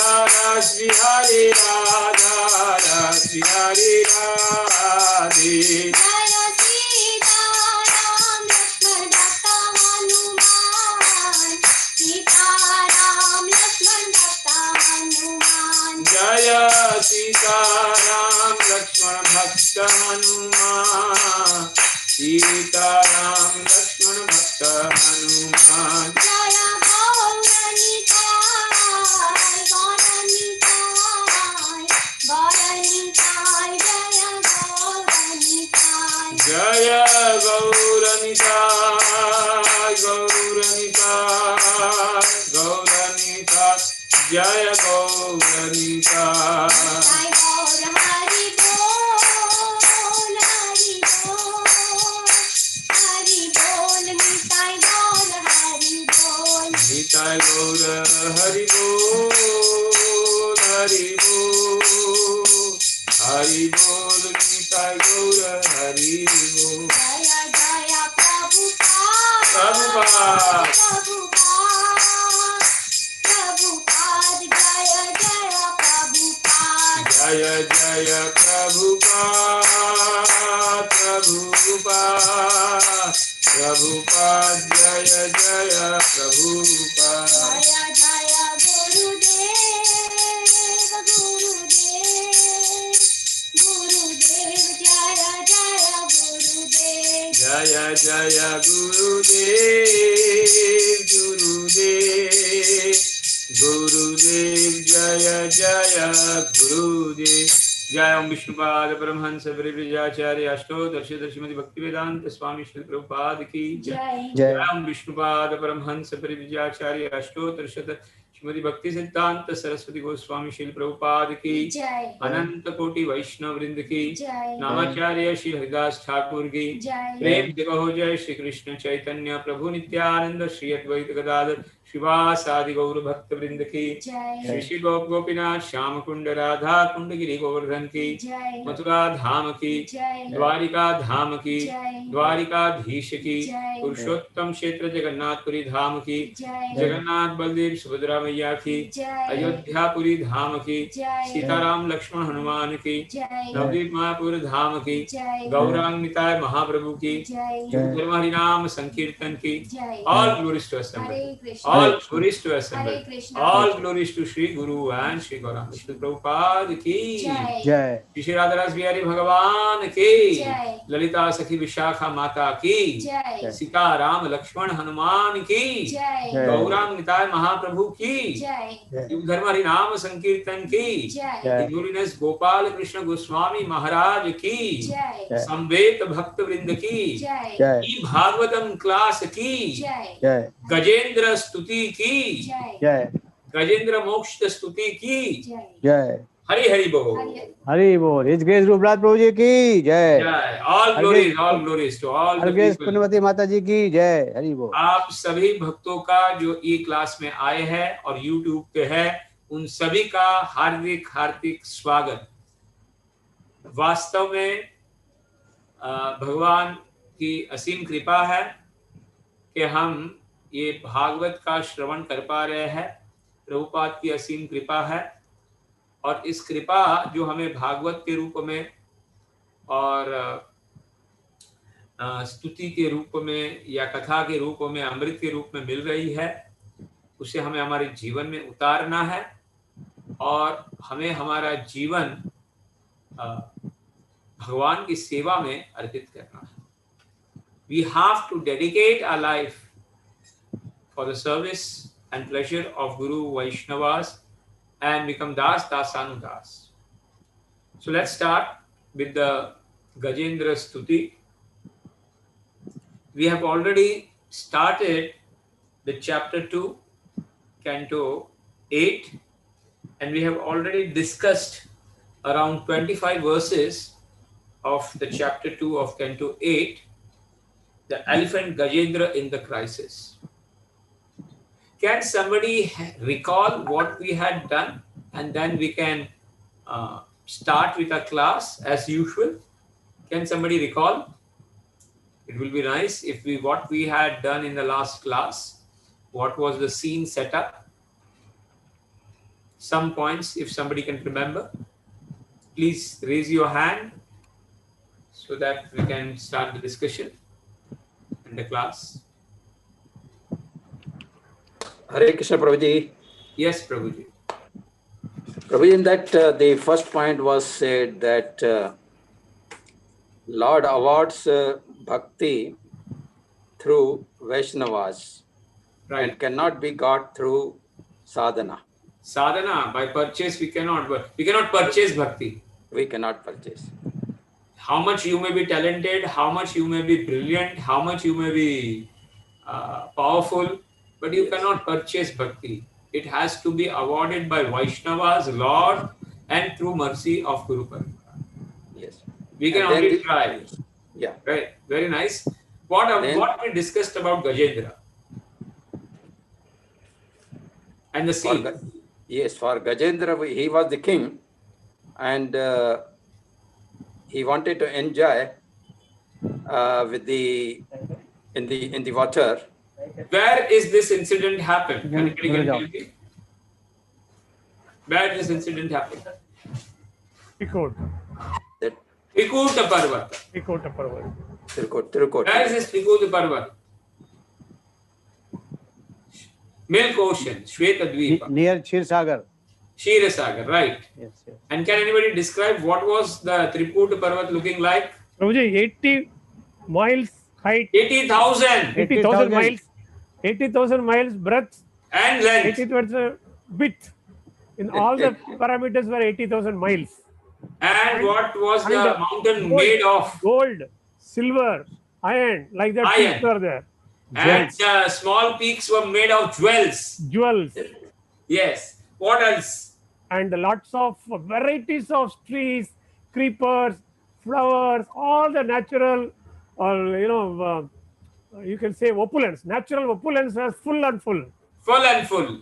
Shri Hare Radha, Shri Hare Radhe. Jaya Sita Ram Lakshman Bharata Hanuman, Sita Ram Lakshman Bharata Hanuman. Jaya Sita Ram Lakshman Bhakta Hanuman, Sita Ram Lakshman Bhakta Hanuman. Jaya Gauranitai, Gauranitai, Gauranitai, Jaya Gauranitai. Jaya Gauranitai, Gauranitai, Jaya Gauranitai. Jai Gaur Hari Bol, Hari Bol, Hari Bol, Nitai Gaur Hari Bol. Nitai Gaur Hari Bol, Hari Bol, Hari Bol, Nitai Gaur Hari Bol. Jaya Jaya Prabhupada, Prabhupada. Prabhupada, Prabhupada, Jaya Jaya Prabhupada. Jaya Jaya Prabhupada, Prabhupada, Prabhupada, Jaya Jaya Prabhupada. Jaya Jaya Gurudev, Gurudev, Gurudev, Jaya Jaya Gurudev. Jaya Jaya Gurudev, Gurudev, Gurudev, Jaya Jaya Gurudev. Jai Om Vishnupada Paramhansa Parivijacharya Ashtodarshi Srimati Bhaktivedanta Swami Srila Prabhupada ki Jai. Jai Om Vishnupada Paramhansa Parivijacharya Ashtodarshi Srimati Bhakti Siddhanta Saraswati Goswami Srila Prabhupada ki Jai. Ananta Koti Vaishnav Vrinda ki Jai. Namacharya Shri Haridas Thakur ki Jai. Prem Devaho Jai Shri Krishna Chaitanya Prabhu Nityananda Shri Advaita Gadadhar Shivasadi Gaura Bhakta Vrinda ki Jai. Shri Shri Gop Gopinath Shyama Kunda Radha Kunda Giri Govardhan की मथुरा धाम की द्वारिका धाम की द्वारिकाधीश की पुरुषोत्तम क्षेत्र जगन्नाथपुरी धाम की जगन्नाथ बलदेव सुभद्रा मैया की अयोध्यापुरी धाम की सीताराम लक्ष्मण हनुमान की नवदीप मायापुर धाम की गौरांग निताय महाप्रभु की हरि नाम संकीर्तन की all glories to assembly, all glories to assembly, all glories to Shri Guru and Shri Gauranga Vishnu Prabhupada की जय। श्री राधा रस बिहारी भगवान की ललिता सखी विशाखा माता की सीता राम लक्ष्मण हनुमान की गौरांग निताय महाप्रभु की धर्म हरि नाम संकीर्तन की होलिनेस गोपाल कृष्ण गोस्वामी महाराज की संवेद भक्त वृंद की ई भागवतम क्लास की गजेंद्र स्तुति की गजेंद्र मोक्ष स्तुति की जय। हरि हरि बोल, हरि बोल। हिज ग्रेस रूपराज प्रभु जी की जय। All glories to all the people. पुण्यवती माता जी की जय। हरि बोल। आप सभी भक्तों का जो ये क्लास में आए हैं और YouTube पे है, उन सभी का हार्दिक हार्दिक स्वागत। वास्तव में भगवान की असीम कृपा है कि हम ये भागवत का श्रवण कर पा रहे हैं। प्रभुपाद की असीम कृपा है और इस कृपा जो हमें भागवत के रूप में और स्तुति के रूप में या कथा के रूप में, अमृत के रूप में मिल रही है, उसे हमें हमारे जीवन में उतारना है और हमें हमारा जीवन भगवान की सेवा में अर्पित करना है। We have to dedicate our life for the service and pleasure of Guru Vaishnavas and become Das Dasanudas. So let's start with the Gajendra Stuti. We have already started the chapter 2, canto 8, and we have already discussed around 25 verses of the chapter 2 of canto 8, the elephant Gajendra in the crisis. Can somebody recall what we had done, and then we can start with our class as usual? Can somebody recall? It will be nice if what we had done in the last class. What was the scene set up? some points if somebody can remember. Please raise your hand so that we can start the discussion in the class. Hare Krishna Prabhuji. Yes, Prabhuji. Prabhuji, in that the first point was said that Lord awards bhakti through Vaishnavas Right. and cannot be got through sadhana. Sadhana, by purchase we cannot purchase bhakti. We cannot purchase. How much you may be talented, how much you may be brilliant, how much you may be powerful, but you cannot purchase bhakti. It has to be awarded by Vaishnavas, Lord, and through mercy of Guru Parampara. Yes. We can And then only the- try. Yeah. Right. Very nice. What we discussed about Gajendra and the For scene. Yes, for Gajendra, he was the king, and he wanted to enjoy with in the water. Where is this incident happened? Can anybody tell me? Where this incident happened? Trikot. That Trikuta Parvat. Trikota Parvat. Tirukot. Where is this Trikuta Parvat? Milk Ocean, Shweta Dvipa, Near Kshirsagar. Kshirosagar, right? Yes, yes. And can anybody describe what was the Trikuta Parvat looking like? Prabhuji, 80 miles height, 80,000 80,000 miles, 80,000 miles breadth, and length. 80,000 width. In all the parameters were 80,000 miles. And what was And the the mountain gold. made of? Gold, silver, iron, like that Iron. peaks were there. And small peaks were made of jewels. Jewels. Yes. What else? And lots of varieties of trees, creepers, flowers, all the natural, you can say opulence. Natural opulence was full and full. Full and full.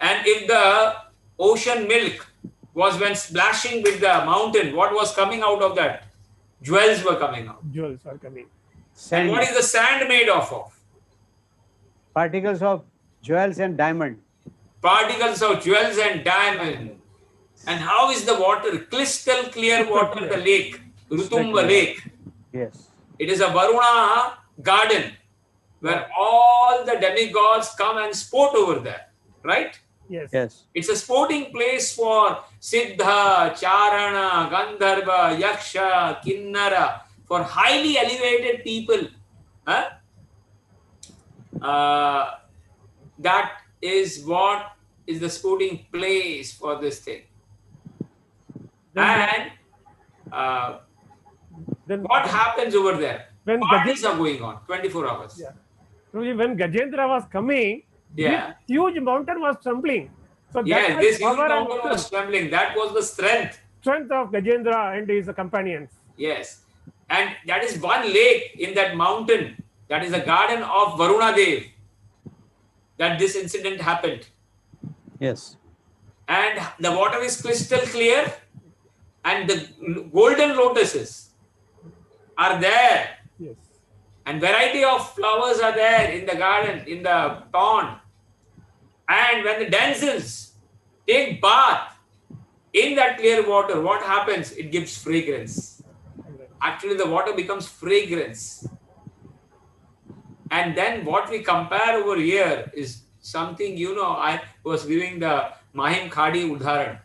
And if the ocean milk was when splashing with the mountain, what was coming out of that? Jewels were coming out. Jewels are coming. And what is the sand made of? Particles of jewels and diamond. Particles of jewels and diamond. And how is the water? Crystal clear water, the lake, Rutumba lake. Yes. It is a Varuna garden where all the demigods come and sport over there, right? Yes. Yes. It's a sporting place for Siddha, Charana, Gandharva, Yaksha, Kinnara, for highly elevated people. Huh? That is what is the sporting place for this thing. And Then what happens over there? When Parties are going on 24 hours. Yeah. Prabhuji, when Gajendra was coming, Yeah. this huge mountain was trembling. So that Yes, was this huge power and mountain was trembling. That was the strength of Gajendra and his companions. Yes. And that is one lake in that mountain. That is the garden of Varuna Dev. That this incident happened. Yes. And the water is crystal clear. And the golden lotuses are there. Yes. And variety of flowers are there in the garden, in the pond. And when the damsels take bath in that clear water, what happens? It gives fragrance. Actually, the water becomes fragrance. And then what we compare over here is something, I was giving the Mahim Khadi Udharan.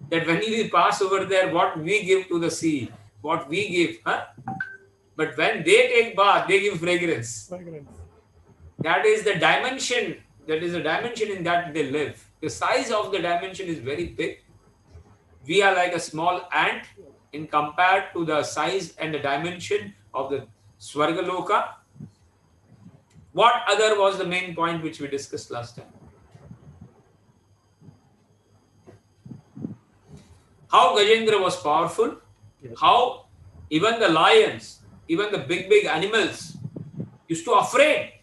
That when we pass over there, what we give to the sea, what we give. But when they take bath, they give fragrance. That is the dimension. That is the dimension in that they live. The size of the dimension is very big. We are like a small ant in compared to the size and the dimension of the Swargaloka. What other was the main point which we discussed last time? How Gajendra was powerful. Yes. How even the lions, even the big animals used to afraid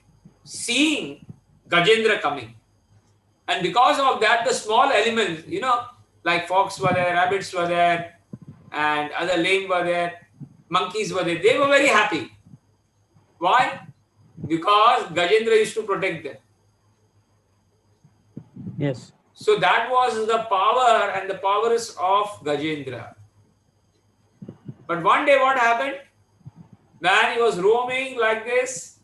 seeing Gajendra coming. And because of that, the small animals, like fox were there, rabbits were there, and other lame were there, monkeys were there. They were very happy. Why? Because Gajendra used to protect them. Yes. So that was the power and the powers of Gajendra. But one day what happened? When he was roaming like this,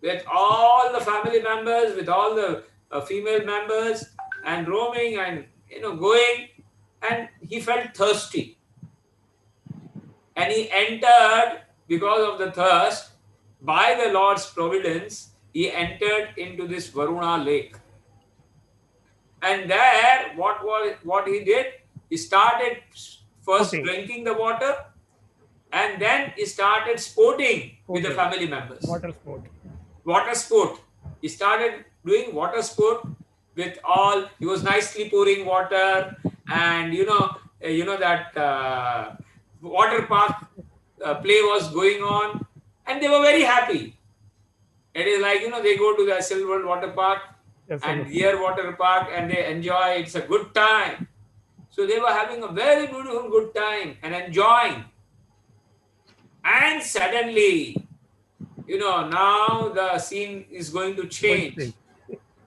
with all the family members, with all the female members, and roaming and going, and he felt thirsty. And he entered, because of the thirst, by the Lord's providence, he entered into this Varuna lake. And there, what he did? He started first Sporting. drinking the water, and then he started sporting with the Sporting. family members. Water sport. Water sport. He started doing water sport with all. He was nicely pouring water, and that water park play was going on, and they were very happy. It is like they go to the Silver Water Park Yes, and sir. Deer Water Park, and they enjoy. It's a good time. So they were having a very beautiful good time and enjoying. And suddenly, now the scene is going to change.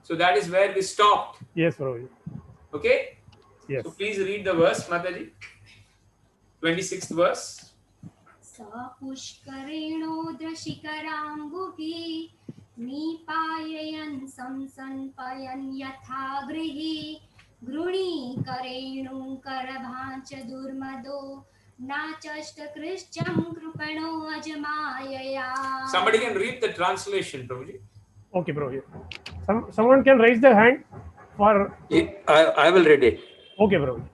So that is where we stopped. Yes, Prabhuji. Okay? Yes. So please read the verse, Mataji. 26th verse. सपुष्करेणोद्रशिखराम्बुभिः निपाययन् संसन्पयन् यथा गृहे गृणीकरेणुकरभाञ्च दुर्मदो नाचष्टकृश्चं कृपणो अजमायया. Somebody can read the translation, Prabhuji. Okay, Prabhuji. Someone can raise their hand for. I will read it. Okay, Prabhuji.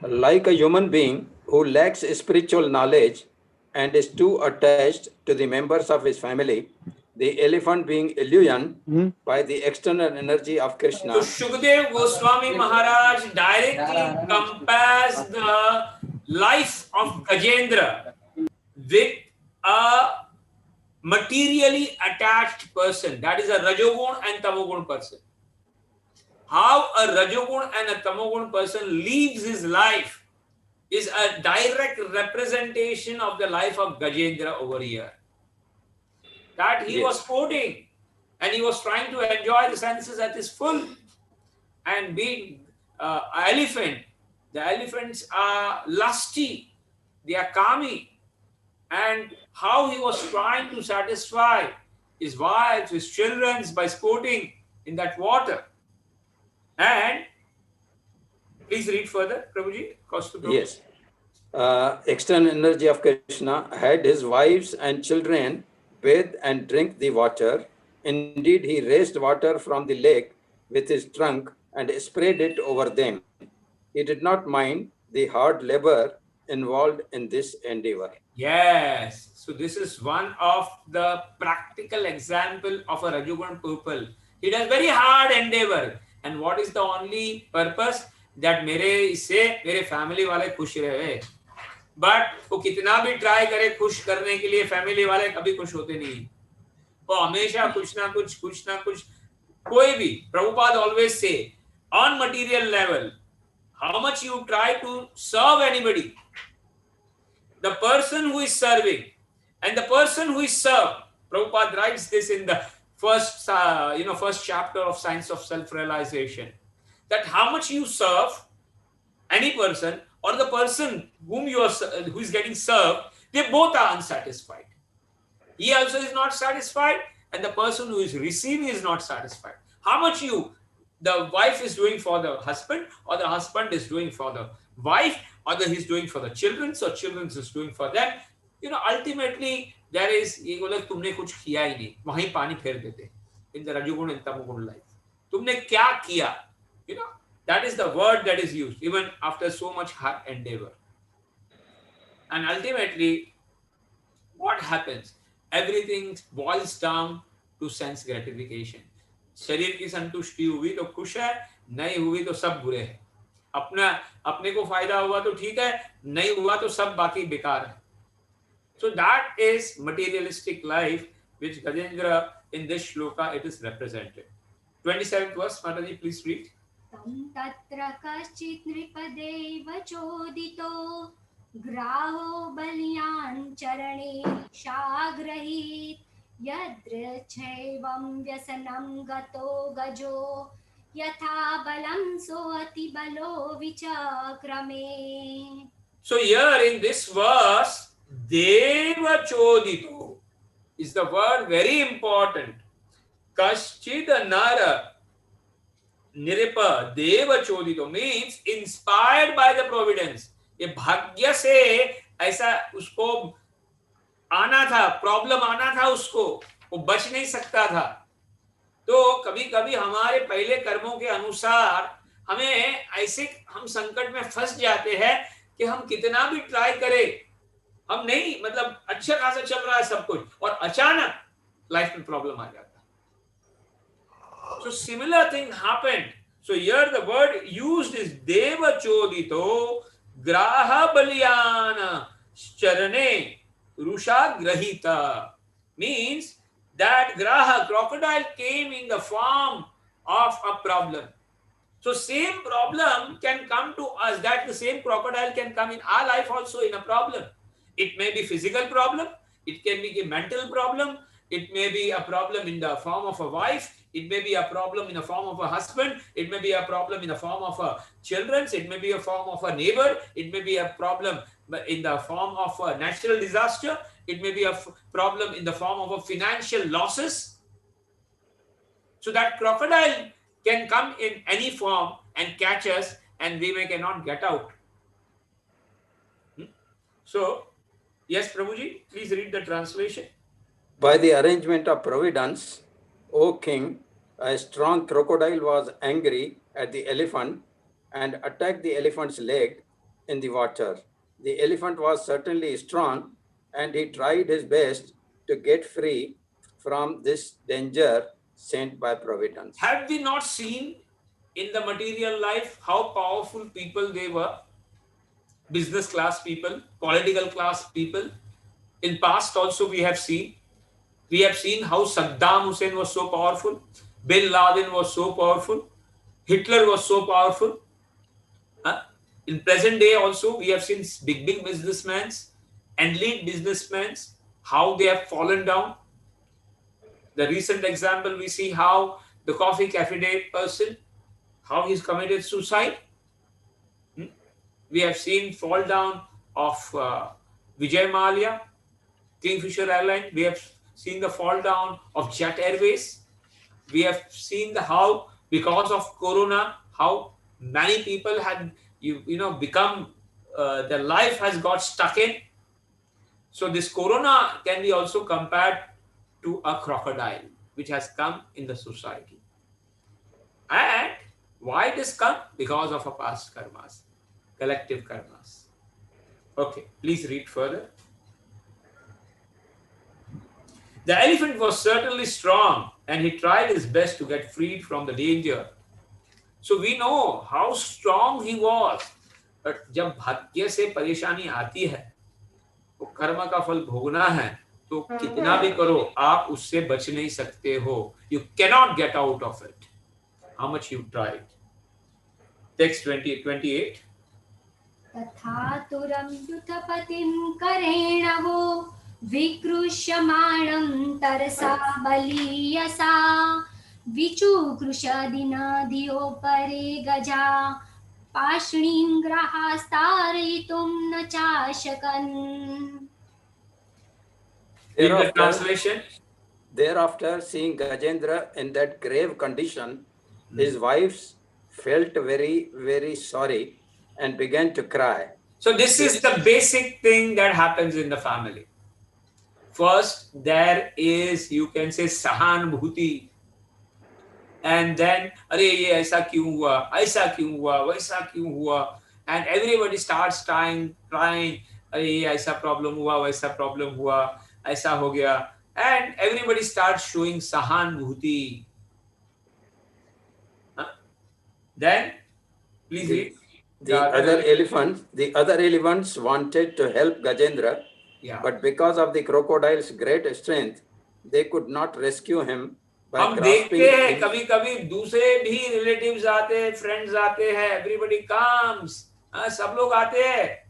Like a human being who lacks spiritual knowledge and is too attached to the members of his family, the elephant being illusioned by the external energy of Krishna. So Shukdev Goswami Maharaj directly compares the life of Gajendra with a materially attached person. That is a Rajogun and Tamogun person. How a Rajogun and a Tamogun person lives his life is a direct representation of the life of Gajendra over here. That he was sporting and he was trying to enjoy the senses at his full. And being an elephant, the elephants are lusty, they are kami. And how he was trying to satisfy his wives, his children by sporting in that water. And please read further, Prabhuji. Yes. External energy of Krishna had his wives and children bathe and drink the water. Indeed, he raised water from the lake with his trunk and sprayed it over them. He did not mind the hard labor involved in this endeavor. Yes. So this is one of the practical example of a Rajugun people. He does very hard endeavor. And what is the only purpose? That मेरे family वाले खुश रहे. But वो कितना भी try करे खुश करने के लिए family वाले कभी खुश होते नहीं. वो हमेशा कुछ ना कुछ कोई भी. Prabhupada always say, on material level, how much you try to serve anybody, the person who is serving and the person who is served. Prabhupada writes this in the first chapter of Science of Self-Realization, that how much you serve any person or the person who is getting served, they both are unsatisfied. He also is not satisfied, and the person who is receiving is not satisfied. How much the wife is doing for the husband, or the husband is doing for the wife, or he's doing for the children, so children is doing for them. Ultimately there is ये बोले तुमने कुछ किया ही नहीं, वहीं पानी फेर देते in the Rajugun and Tamogun life. तुमने क्या किया? That is the word that is used even after so much hard endeavor. And ultimately, what happens? Everything boils down to sense gratification. शरीर की संतुष्टि हुई तो खुश है, नहीं हुई तो सब बुरे हैं. अपने को फायदा हुआ तो ठीक है, नहीं हुआ तो सब बाकी बेकार है. So that is materialistic life which Gajendra in this shloka it is represented. 27th verse, Mataji, please read. तं तत्र कश्चित् नृपदेव चोदितो ग्राहो बल्यान् चरणे शाग्रहीत् यदृच्छैवं व्यसनं गतो गजो यथा बलं सोऽति बलो विचक्रमे. So here in this verse, Deva Chodito is the word very important. Kaschid Nara Niripa Deva Chodito means inspired by the providence. ये भाग्य से ऐसा उसको आना था, प्रॉब्लम आना था उसको, वो बच नहीं सकता था. तो कभी कभी हमारे पहले कर्मों के अनुसार हमें ऐसे हम संकट में फंस जाते हैं कि हम कितना भी ट्राई करें, हम नहीं, मतलब अच्छा खासा चल रहा है सब कुछ, और अचानक लाइफ में प्रॉब्लम आ जाता है. So similar thing happened. So here the word used is Deva Chodito Graha Balyana Charane Rusha Grahita. Means that Graha, crocodile, came in the form of a problem. So same problem can come to us, that the same crocodile can come in our life also in a problem. It may be physical problem, it can be a mental problem, it may be a problem in the form of a wife, it may be a problem in the form of a husband, it may be a problem in the form of a children, it may be a form of a neighbor, it may be a problem in the form of a natural disaster, it may be a problem in the form of a financial losses. So that crocodile can come in any form and catch us, and we cannot get out. So, yes, Prabhuji, please read the translation. By the arrangement of providence, O king, a strong crocodile was angry at the elephant and attacked the elephant's leg in the water. The elephant was certainly strong, and he tried his best to get free from this danger sent by providence. Have we not seen in the material life how powerful people they were? Business class people, political class people. In past also we have seen how Saddam Hussein was so powerful, Bin Laden was so powerful, Hitler was so powerful. In present day also we have seen big businessmen and lead businessmen, how they have fallen down. The recent example, we see how the coffee cafe day person, how he's committed suicide. We have seen fall down of Vijay Mallya, Kingfisher Airline. We have seen the fall down of Jet Airways. We have seen how because of Corona, how many people had become their life has got stuck in. So this Corona can be also compared to a crocodile which has come in the society. And why it has come? Because of a past karmas, collective karmas. Okay, please read further. The elephant was certainly strong and he tried his best to get freed from the danger. So we know how strong he was. But जब भाग्य से परेशानी आती है, तो कर्म का फल भोगना है, तो कितना भी करो आप उससे बच नहीं सकते हो. You cannot get out of it. How much you tried. Text 28. तथा तुरं युथपतिं करेण वो विकृष्यमाणं तरसा बलीयसा विचुकृषदिनधियोपरे गजा पाष्णीं ग्रहास्तारयितुं न चाशकन्. Read the translation. Thereafter, seeing Gajendra in that grave condition, his wives felt very, very sorry and began to cry. So this is the basic thing that happens in the family. First, there is, you can say, sahanubhuti. And then, अरे ये ऐसा क्यों हुआ, वैसा क्यों हुआ, and everybody starts crying, अरे ये ऐसा problem हुआ, वैसा problem हुआ, ऐसा हो गया, and everybody starts showing sahanubhuti. Then, please read. The other elephants wanted to help Gajendra, but because of the crocodile's great strength, they could not rescue him. हम देखते हैं कभी कभी दूसरे भी रिलेटिव्स आते हैं, फ्रेंड्स आते हैं, एवरीबॉडी कम्स, सब लोग आते हैं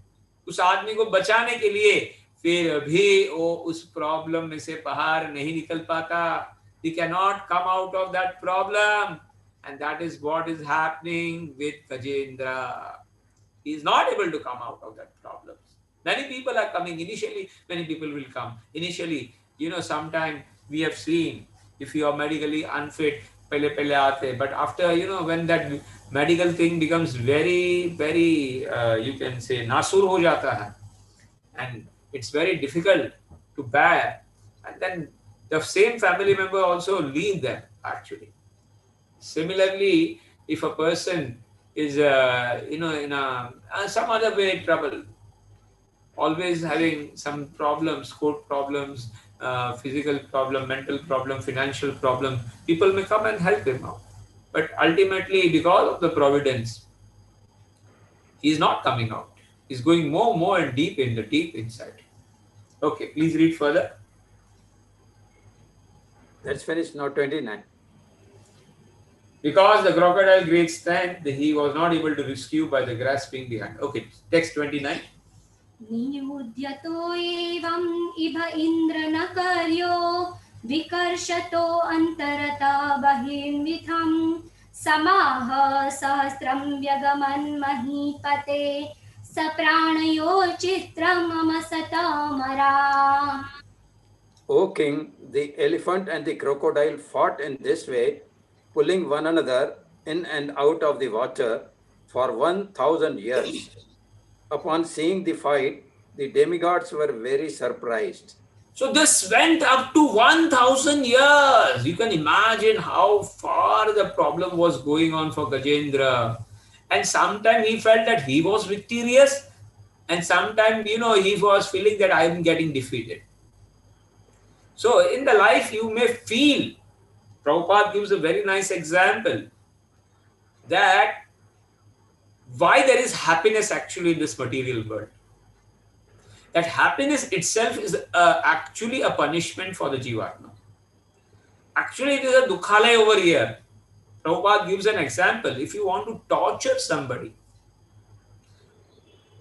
उस आदमी को बचाने के लिए, फिर भी वो उस प्रॉब्लम में से बाहर नहीं निकल पाता. He cannot come out of that problem, And that is what is happening with Gajendra. He is not able to come out of that problems. Many people are coming. Initially, many people will come. Initially, sometime we have seen, if you are medically unfit, pehle pehle aate. But after, when that medical thing becomes very, very, you can say, nasur ho jata hai, and it's very difficult to bear. And then the same family member also leave them, actually. Similarly, if a person is, in some other way trouble, always having some problems, court problems, physical problem, mental problem, financial problem, people may come and help him out. But ultimately, because of the providence, he is not coming out. He's going more and deep inside. Okay, please read further. Let's finish now 29. Because the crocodile great strength, he was not able to rescue by the grasping the hand. Okay, text 29. नियुध्यतो एवम् इभ इन्द्र न कर्यो विकर्षतो अन्तरता बहिर्मिथम् समाह सहस्रं व्यगमन् महीपते सप्राणयो चित्रमम सतमरा. O king, the elephant and the crocodile fought in this way, pulling one another in and out of the water for 1,000 years. Upon seeing the fight, the demigods were very surprised. So this went up to 1,000 years. You can imagine how far the problem was going on for Gajendra. And sometimes he felt that he was victorious, and sometimes, he was feeling that I am getting defeated. So in the life you may feel, Prabhupada gives a very nice example, that why there is happiness actually in this material world. That happiness itself is actually a punishment for the Jivatma. Actually, it is a dukhalaya over here. Prabhupada gives an example. If you want to torture somebody,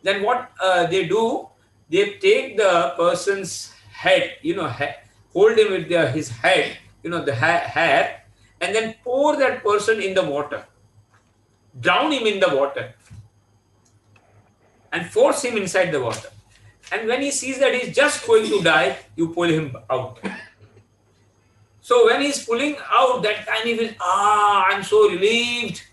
then what they do, they take the person's head, hold him with his head, the hair, and then pour that person in the water. Drown him in the water and force him inside the water. And when he sees that he's just going to die, you pull him out. So when he's pulling out, that time he feels, I'm so relieved.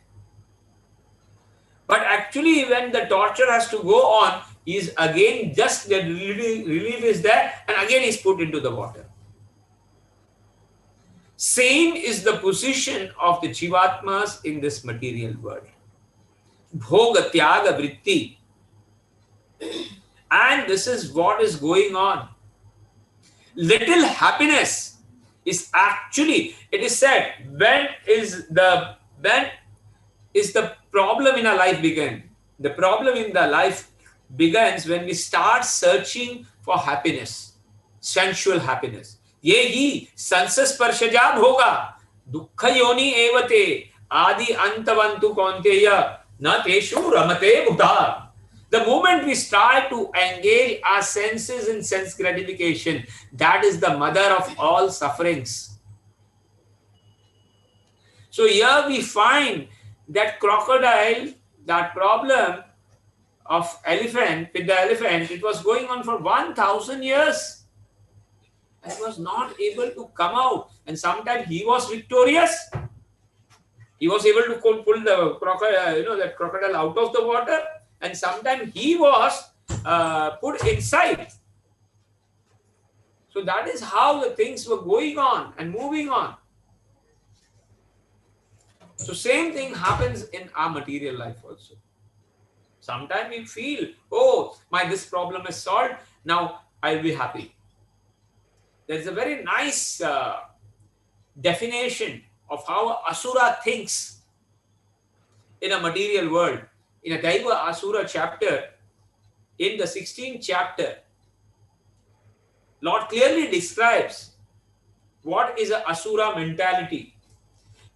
But actually when the torture has to go on, he's again, just the relief is there, and again he's put into the water. Same is the position of the Jivatmas in this material world. Bhoga tyaga vritti. And this is what is going on. Little happiness is actually, it is said, when is the problem in our life begin? The problem in the life begins when we start searching for happiness, sensual happiness. Ye hi sansasparshajad hoga dukkha yoni evate adi antavantu kaunteya na teshu ramate bhuta. The moment we start to engage our senses in sense gratification, that is the mother of all sufferings. So here we find that crocodile, that problem of elephant, with the elephant, it was going on for 1,000 years. And was not able to come out. And sometimes he was victorious. He was able to pull the crocodile, that crocodile out of the water. And sometimes he was put inside. So that is how the things were going on and moving on. So same thing happens in our material life also. Sometimes we feel, this problem is solved, now I'll be happy. There's a very nice definition of how Asura thinks in a material world. In a Daiva Asura chapter, in the 16th chapter, Lord clearly describes what is an Asura mentality.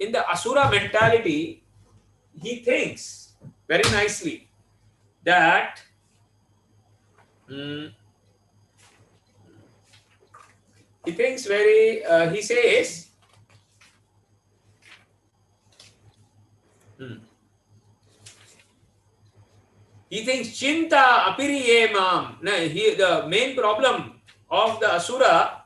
In the Asura mentality, he thinks very nicely that he says He thinks chinta apiriye mam. No, the main problem of the asura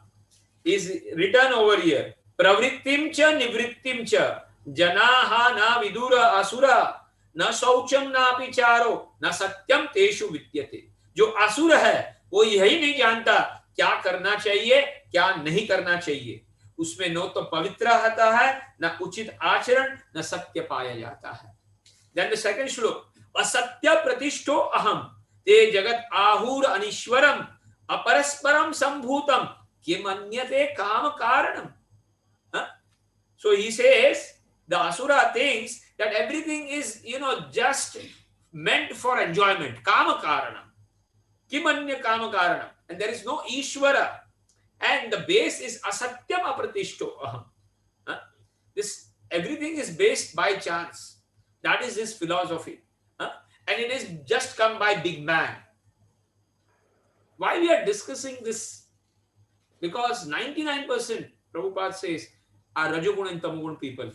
is written over here. Pravrittim cha nivrittim cha janaha na vidura asura न शौचम ना पिचारो न सत्यम तेषु विद्यते। जो असुर है वो यही नहीं जानता क्या करना चाहिए क्या नहीं करना चाहिए, उसमें न तो पवित्र होता है न उचित आचरण न सत्य पाया जाता है। Then the second श्लोक, असत्य प्रतिष्ठो अहम ते जगत आहुर अनीश्वरम अपरस्परम संभूतम किमन्यते काम कारणम। So he says the asura thinks that everything is, just meant for enjoyment. Kama karanam. Kimanya kama karanam. And there is no Ishvara. And the base is asatyam apratishto aham. This, everything is based by chance. That is his philosophy. And it is just come by big man. Why we are discussing this? Because 99%, Prabhupada says, are Rajagun and Tamagun people.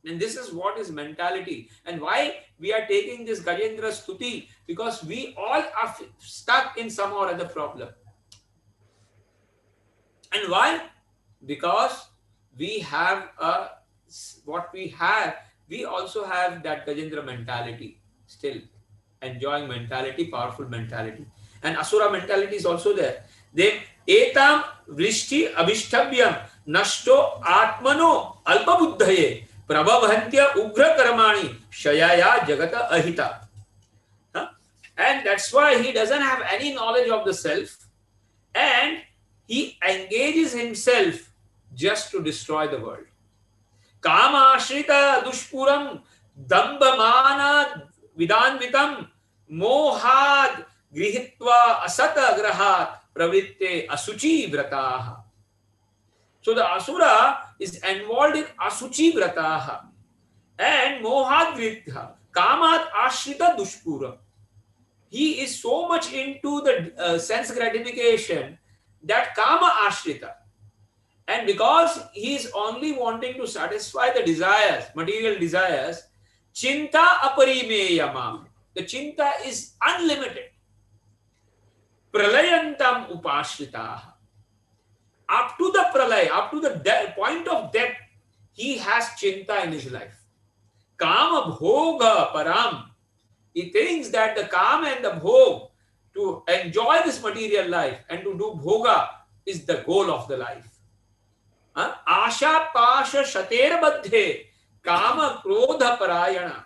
And this is what is mentality. And why we are taking this Gajendra Stuti? Because we all are stuck in some or other problem. And why? Because we have we also have that Gajendra mentality still. Enjoying mentality, powerful mentality. And Asura mentality is also there. They etam vrishti abhishtabhyam nashto atmano alpabuddhaye prabhavantya ugra karmani shayaya jagata ahita. And that's why he doesn't have any knowledge of the self, and he engages himself just to destroy the world. Kama ashrita dushpuram dambamana vidanvitam mohad grihitva asata grahat pravitte asuchi vrataha. So the asura is involved in asuchi vrataha and mohad grihitva kamat ashrita dushpuram. He is so much into the sense gratification that kama ashrita. And because he is only wanting to satisfy the desires, material desires, chinta aparimeyamam. The chinta is unlimited. Pralayantam upashritaha. Up to the pralay, up to the point of death, he has chinta in his life. Kama bhoga param. He thinks that the kama and the bhog, to enjoy this material life and to do bhoga, is the goal of the life. Asha pasha shater badhe kama krodha parayana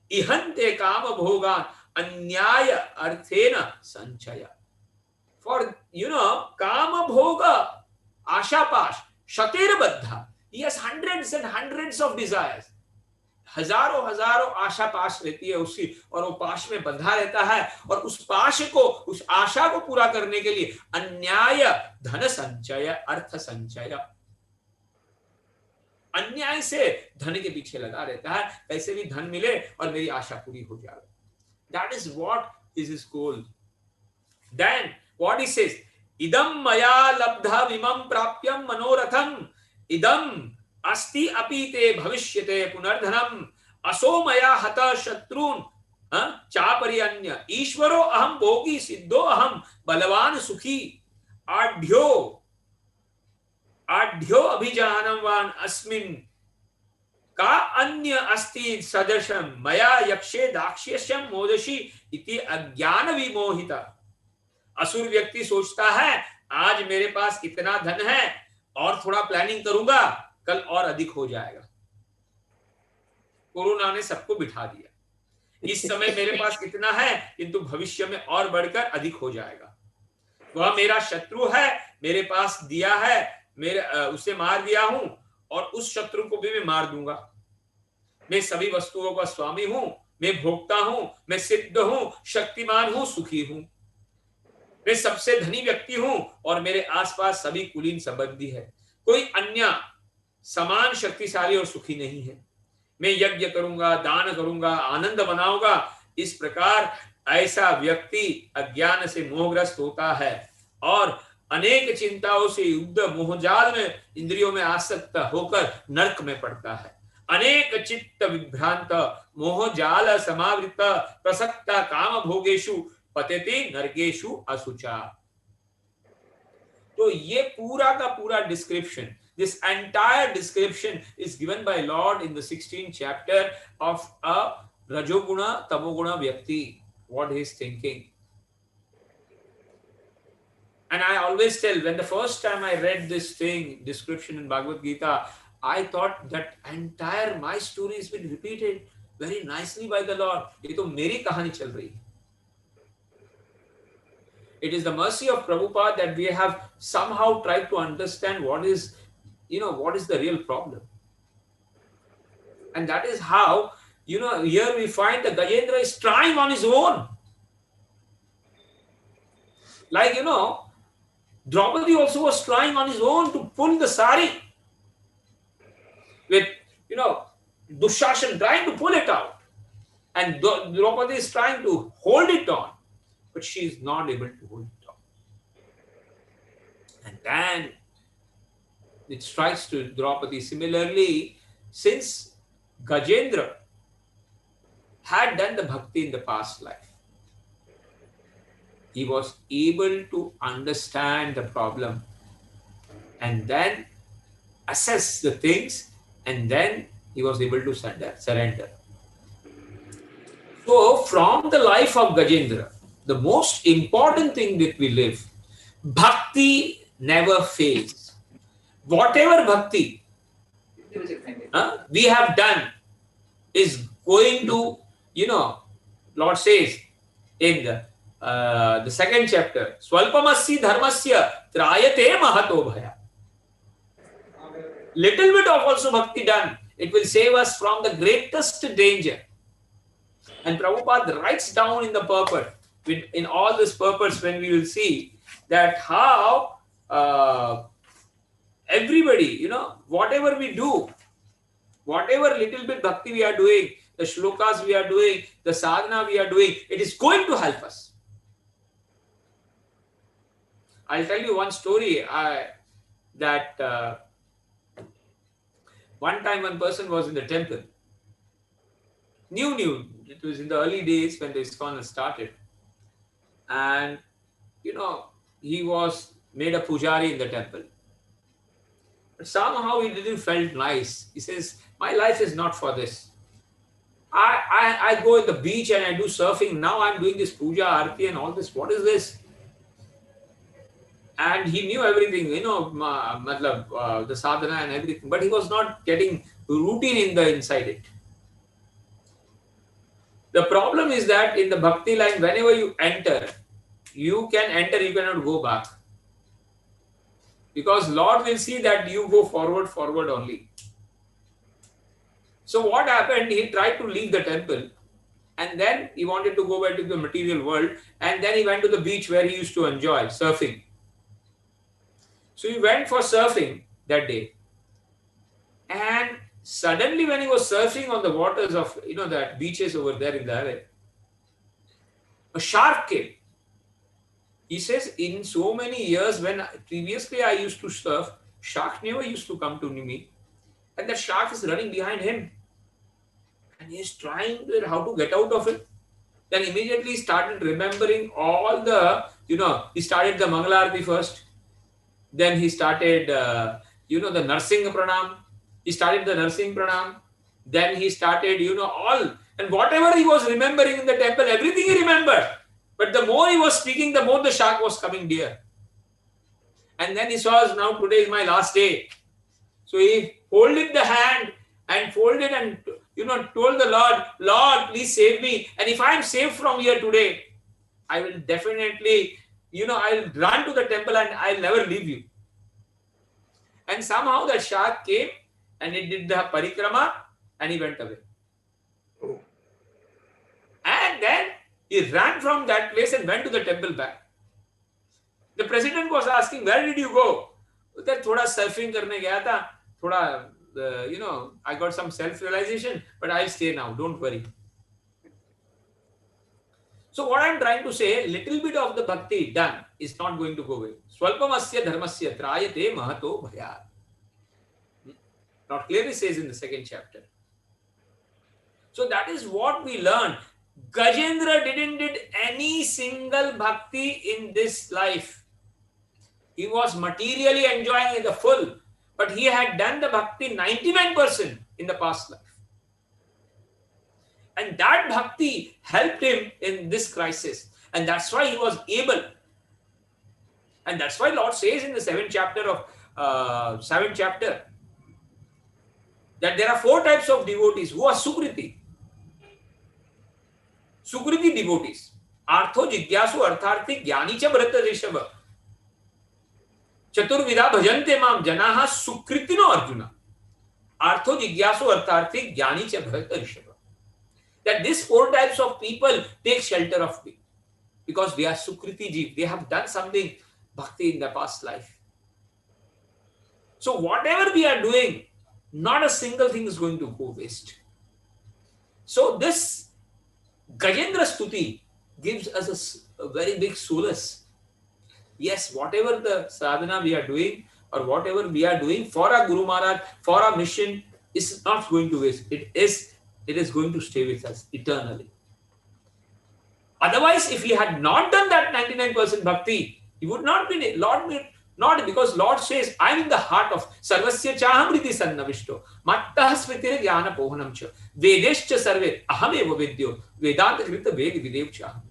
ihante kama bhogan anyaya arthena sanchaya. For, kama bhoga, asha pash, shater badha. He has hundreds and hundreds of desires. हजारों आशा पाश रहती है उसकी, और वो पाश में बंधा रहता है, और उस पाश को, उस आशा को पूरा करने के लिए अन्याय धन संचय, अर्थ संचय, अन्याय से धन के पीछे लगा रहता है, कैसे भी धन मिले और मेरी आशा पूरी हो जाए. That is what is his goal. Then what he says, idam maya labdha vimam prapyam manoratham idam अस्ति अपीते भविष्यते पुनर्धनम असोमया हता शत्रुन चापरियन्य ईश्वरो अहम भोगी सिद्धो अहम बलवान सुखी आढ्यो अभिजानवान अस्मिन् का अन्य अस्ति सदृशम मया यक्षे दाक्ष्यस्यम मोदशी इति अज्ञान विमोहिता. असुर व्यक्ति सोचता है आज मेरे पास इतना धन है और थोड़ा प्लानिंग करूंगा, कल और अधिक हो जाएगा. कोरोना ने सबको बिठा दिया. इस समय मेरे पास इतना है किंतु भविष्य में और बढ़कर अधिक हो जाएगा. वह मेरा शत्रु है, मेरे पास दिया है, उसे मार दिया हूं और उस शत्रु को भी मैं मार दूंगा. मैं सभी वस्तुओं का स्वामी हूं, मैं भोक्ता हूं, मैं सिद्ध हूं, शक्तिमान हूं, सुखी हूं. मैं सबसे धनी व्यक्ति हूं और मेरे आसपास सभी कुलीन संबंधी है. कोई अन्य समान शक्तिशाली और सुखी नहीं है. मैं यज्ञ करूंगा, दान करूंगा, आनंद बनाऊंगा. इस प्रकार ऐसा व्यक्ति अज्ञान से मोहग्रस्त होता है और अनेक चिंताओं से युद्ध मोहजाल में इंद्रियों में आसक्त होकर नरक में पड़ता है. अनेक चित्त विभ्रांत मोह जाल समावृत प्रसक्त काम भोगेशु पतते नरकेशु असुचा. तो ये पूरा का पूरा description, this entire description is given by Lord in the 16th chapter of a Rajoguna Tamoguna Vyakti, what he is thinking. And I always tell, when the first time I read this thing, description in Bhagavad Gita, I thought that entire my story has been repeated very nicely by the Lord. ये तो मेरी कहानी चल रही है. It is the mercy of Prabhupada that we have somehow tried to understand what is the real problem. And that is how, here we find that Gajendra is trying on his own. Like, Draupadi also was trying on his own to pull the sari. With, Dushashan trying to pull it out. And Draupadi is trying to hold it on. But she is not able to hold it on. And then it strikes to Draupadi. Similarly, since Gajendra had done the bhakti in the past life, he was able to understand the problem and then assess the things, and then he was able to surrender. So, from the life of Gajendra, the most important thing that we live, bhakti never fails. Whatever bhakti we have done is going to, Lord says in the second chapter, Swalpamasya dharmasya trayate mahato bhaya. Little bit of also bhakti done, it will save us from the greatest danger. And Prabhupada writes down in the purport, in all this purports, when we will see that how everybody, whatever we do, whatever little bit bhakti we are doing, the shlokas we are doing, the sadhana we are doing, it is going to help us. I'll tell you one story that one time one person was in the temple. New. It was in the early days when the ISKCON started. And, he was made a pujari in the temple. But somehow he didn't felt nice. He says, my life is not for this. I go in the beach and I do surfing. Now I'm doing this puja, arti and all this. What is this? And he knew everything, the sadhana and everything. But he was not getting routine inside it. The problem is that in the bhakti line, whenever you enter, you cannot go back. Because Lord will see that you go forward only. So what happened, he tried to leave the temple and then he wanted to go back to the material world, and then he went to the beach where he used to enjoy surfing. So he went for surfing that day. And suddenly when he was surfing on the waters of, that beaches over there in the area, a shark came. He says, in so many years when previously I used to surf, shark never used to come to me. And the shark is running behind him. And he is trying how to get out of it. Then immediately he started remembering all the, he started the Mangalarti first. Then he started, the Narsingh Pranam. He started the Narsingh Pranam. Then he started, all. And whatever he was remembering in the temple, everything he remembered. But the more he was speaking, the more the shark was coming near. And then he saw, now today is my last day. So he folded the hand and folded and, told the Lord, Lord, please save me. And if I am saved from here today, I will definitely, I'll run to the temple and I'll never leave you. And somehow the shark came and he did the parikrama and he went away. And then he ran from that place and went to the temple back. The president was asking, where did you go? Udhar thoda surfing karne gaya tha. Thoda, I got some self-realization, but I'll stay now. Don't worry. So what I'm trying to say, little bit of the bhakti done is not going to go away. Swalpamasya dharmasya trayate mahato bhaya. Not clearly says in the second chapter. So that is what we learn. Gajendra didn't did any single bhakti in this life. He was materially enjoying it the full, but he had done the bhakti 99% in the past life. And that bhakti helped him in this crisis. And that's why he was able. And that's why Lord says in the seventh chapter that there are 4 types of devotees who are Sukriti. Sukriti devotees. Artho, Jigyasu, Artharthi, Jnani cha Bharata Rishabha. Chaturvida bhajante mam janaha Sukritino Arjuna. Artho, Jigyasu, Artharthi, Jnani cha Bharata Rishabha. That these 4 types of people take shelter of me. Because they are Sukriti Jeev. They have done something bhakti in the past life. So whatever we are doing, not a single thing is going to go waste. So this Gajendra Stuti gives us a very big solace. Yes, whatever the sadhana we are doing or whatever we are doing for our Guru Maharaj, for our mission is not going to waste. It is going to stay with us eternally. Otherwise, if he had not done that 99% bhakti, he would not be not because Lord says, I am in the heart of Sarvasya Chahamriti Sannavishto, Mattah Smritire Jnana Pohanam Cha, Vedescha Sarve, Ahameva Vidyo, Vedanta Krita Vedi Videv Chaham.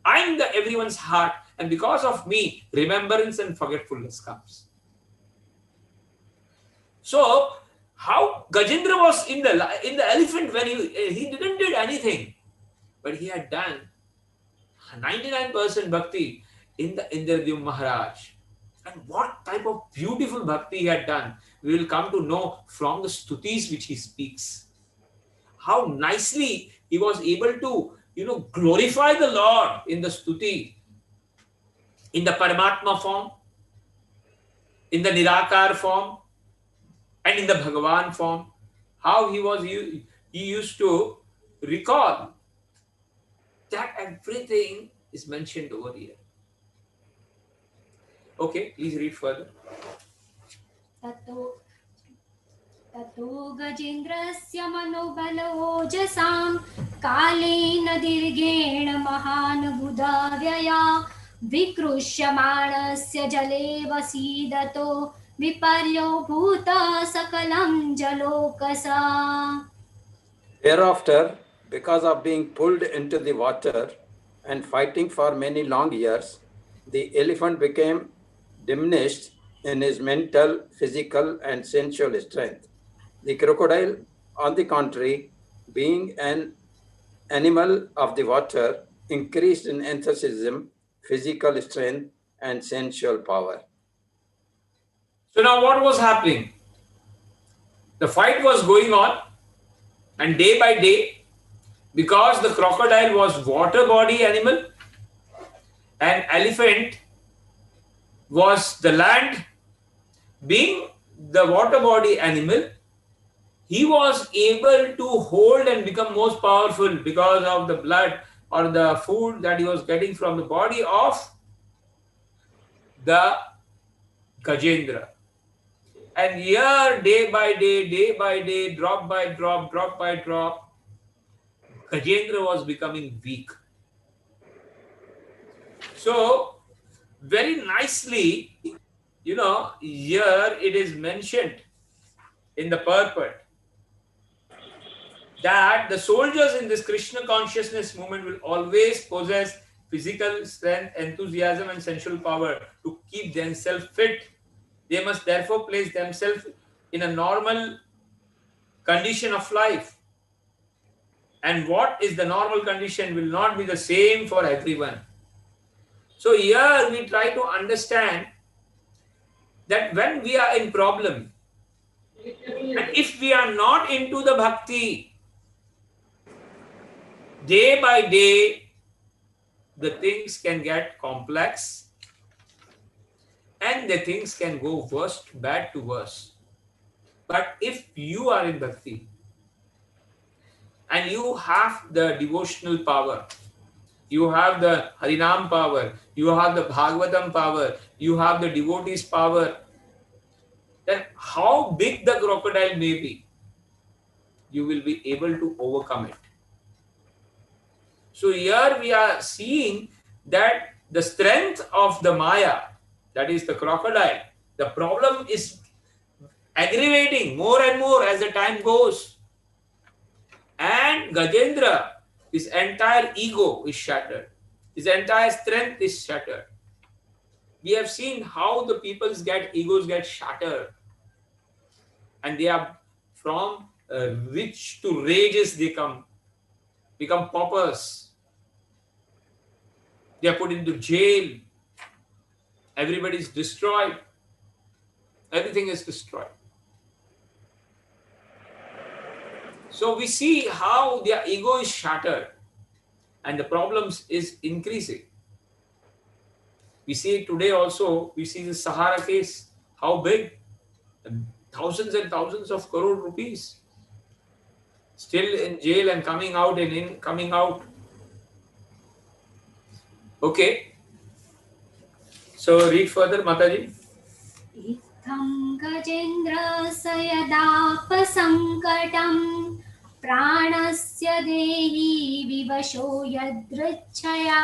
I am the everyone's heart, and because of me, remembrance and forgetfulness comes. So, how Gajendra was in the elephant when he didn't do anything, but he had done 99% bhakti in the Indradyum Maharaj. And what type of beautiful bhakti he had done, we will come to know from the stutis which he speaks. How nicely he was able to, glorify the Lord in the stuti, in the Paramatma form, in the Nirakar form, and in the Bhagavan form. How he used to recall that everything is mentioned over here. Okay, please read further. Tato Gajendrasya manobalojasaam kalena dirgena mahan buddhavyaya vikrushyamanasya jale vasidato viparyo bhuta sakalam jalokasa. Thereafter, because of being pulled into the water and fighting for many long years, the elephant became diminished in his mental, physical, and sensual strength. The crocodile, on the contrary, being an animal of the water, increased in enthusiasm, physical strength, and sensual power. So now what was happening? The fight was going on, and day by day, because the crocodile was water body animal and elephant was the land, being the water body animal, he was able to hold and become most powerful because of the blood or the food that he was getting from the body of the Gajendra. And here, day by day, drop by drop, Gajendra was becoming weak. So, very nicely, here it is mentioned in the purport that the soldiers in this Krishna consciousness movement will always possess physical strength, enthusiasm, and sensual power to keep themselves fit. They must therefore place themselves in a normal condition of life. And what is the normal condition will not be the same for everyone. So here we try to understand that when we are in problem, and if we are not into the bhakti, day by day, the things can get complex and the things can go bad to worse. But if you are in bhakti and you have the devotional power, you have the Harinam power, you have the Bhagavatam power, you have the devotees power, then how big the crocodile may be, you will be able to overcome it. So here we are seeing that the strength of the Maya, that is the crocodile, the problem is aggravating more and more as the time goes. And Gajendra, his entire ego is shattered. His entire strength is shattered. We have seen how the egos get shattered. And they are from rich to rages they become paupers. They are put into jail. Everybody is destroyed. Everything is destroyed. So we see how their ego is shattered and the problems is increasing. We see it today also. We see the Sahara case, how big, thousands and thousands of crore rupees, still in jail and coming out and in, coming out. Okay. So read further, Mataji. इत्थं गजेन्द्रस्य यदापसङ्कटं प्राणस्य देहि विवशो यदृच्छया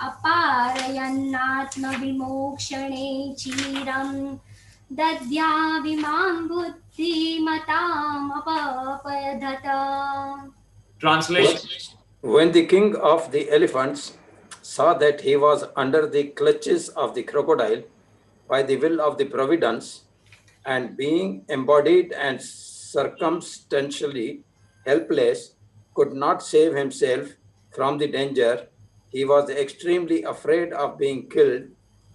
अपारयन्नात्मविमोक्षणे चिरं दद्याविमां बुद्धिमतामपपदत. Translation. When the king of the elephants saw that he was under the clutches of the crocodile by the will of the providence, and being embodied and circumstantially helpless, could not save himself from the danger, he was extremely afraid of being killed.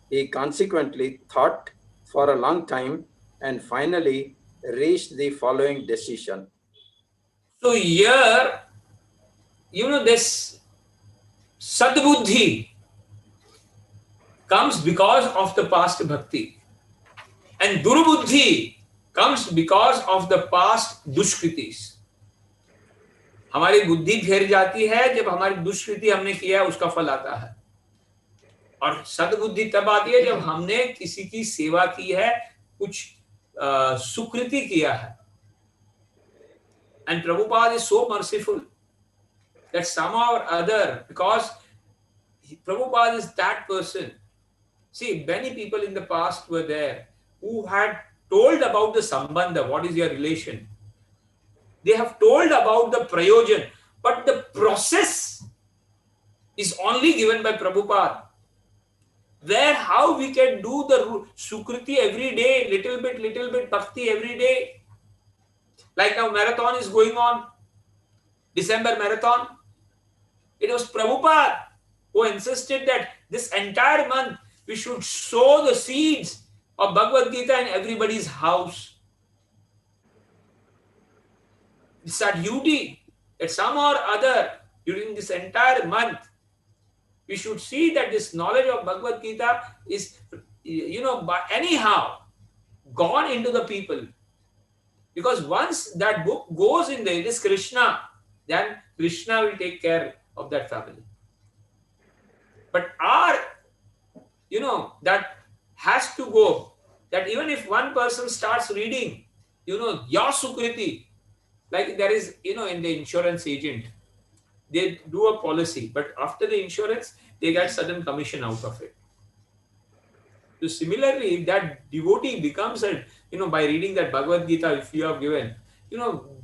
He consequently thought for a long time and finally reached the following decision. So here, this sadbuddhi comes because of the past bhakti, and durubuddhi comes because of the past dushkritis. हमारी बुद्धि फेर जाती है जब हमारी दुष्कृति हमने किया है उसका फल आता है, और सद्बुद्धि तब आती है जब हमने किसी की सेवा की है, कुछ सुकृति किया है. And Prabhupada is so merciful that somehow or other, because Prabhupada is that person. See, many people in the past were there who had told about the sambandha, what is your relation. They have told about the prayojan, but the process is only given by Prabhupada. Where, how we can do the sukriti every day, little bit bhakti every day. Like now marathon is going on, December marathon. It was Prabhupada who insisted that this entire month we should sow the seeds of Bhagavad Gita in everybody's house. It's our duty that somehow or other during this entire month we should see that this knowledge of Bhagavad Gita is, by anyhow gone into the people. Because once that book goes in there, it is Krishna, then Krishna will take care of that family. But that has to go. That even if one person starts reading, your Sukriti, like there is, in the insurance agent, they do a policy, but after the insurance, they get certain commission out of it. So similarly, if that devotee becomes by reading that Bhagavad Gita, if you have given,